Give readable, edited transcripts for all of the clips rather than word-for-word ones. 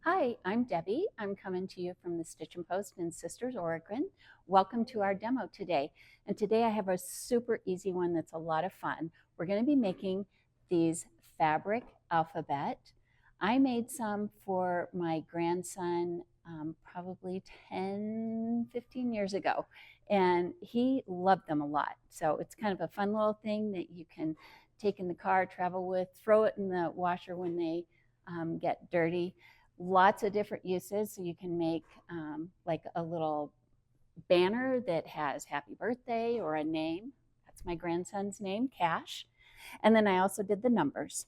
Hi, I'm Debbie. I'm coming to you from the Stitchin Post in Sisters, Oregon. Welcome to our demo today. And today I have a super easy one that's a lot of fun. We're going to be making these fabric alphabet. I made some for my grandson probably 10-15 years ago, and he loved them a lot. So it's kind of a fun little thing that you can take in the car, travel with, throw it in the washer when they get dirty. Lots of different uses. So you can make like a little banner that has happy birthday or a name. That's my grandson's name, Cash. And then I also did the numbers.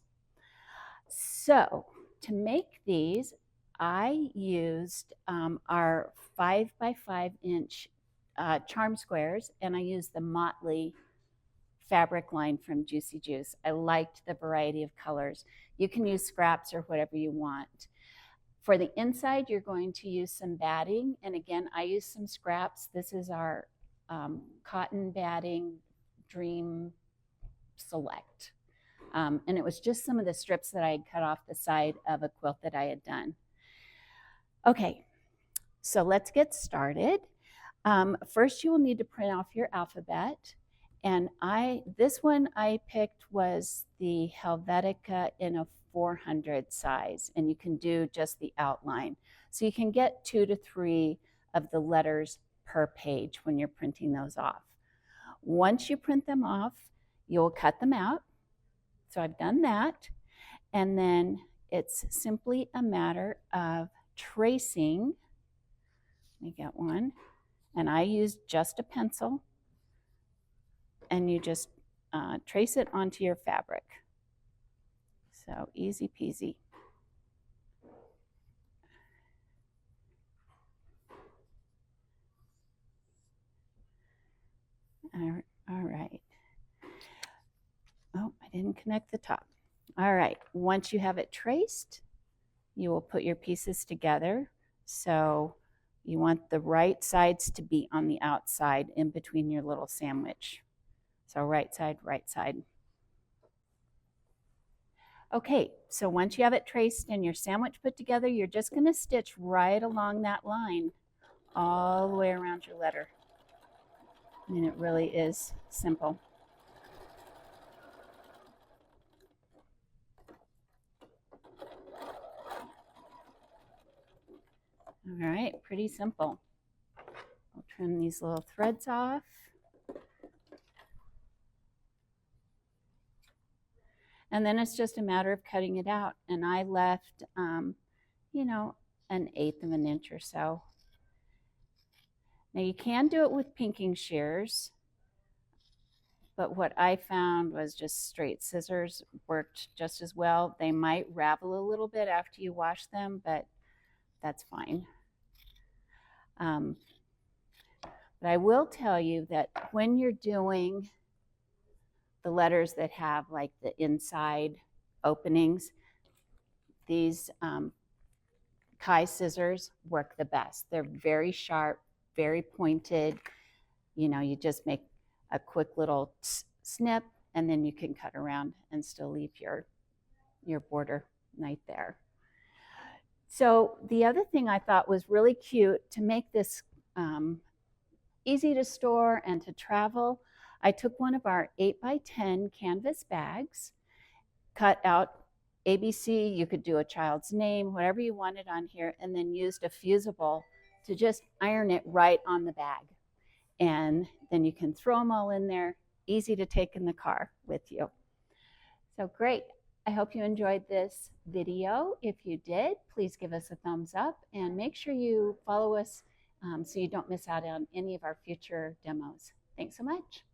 So to make these, I used our 5x5 inch charm squares, and I used the Motley fabric line from Juicy Juice. I liked the variety of colors. You can use scraps or whatever you want. For the inside, you're going to use some batting. And again, I use some scraps. This is our cotton batting Dream Select. And it was just some of the strips that I had cut off the side of a quilt that I had done. Okay, so let's get started. First, you will need to print off your alphabet. And this one I picked was the Helvetica in a 400 size, and you can do just the outline. So you can get 2 to 3 of the letters per page when you're printing those off. Once you print them off, you'll cut them out. So I've done that. And then it's simply a matter of tracing. Let me get one. And I used just a pencil. And you just trace it onto your fabric. So easy peasy. All right. Oh, I didn't connect the top. All right. Once you have it traced, you will put your pieces together. So you want the right sides to be on the outside in between your little sandwich. So right side, right side. Okay, so once you have it traced and your sandwich put together, you're just going to stitch right along that line all the way around your letter. I mean, it really is simple. All right, pretty simple. I'll trim these little threads off. And then it's just a matter of cutting it out. And I left, you know, 1/8 of an inch or so. Now you can do it with pinking shears, but what I found was just straight scissors worked just as well. They might ravel a little bit after you wash them, but that's fine. But I will tell you that when you're doing the letters that have like the inside openings, these Kai scissors work the best. They're very sharp, very pointed. You know, you just make a quick little snip, and then you can cut around and still leave your border right there. So the other thing I thought was really cute to make this easy to store and to travel, I took one of our 8x10 canvas bags, cut out ABC, you could do a child's name, whatever you wanted on here, and then used a fusible to just iron it right on the bag. And then you can throw them all in there, easy to take in the car with you. So great. I hope you enjoyed this video. If you did, please give us a thumbs up and make sure you follow us so you don't miss out on any of our future demos. Thanks so much.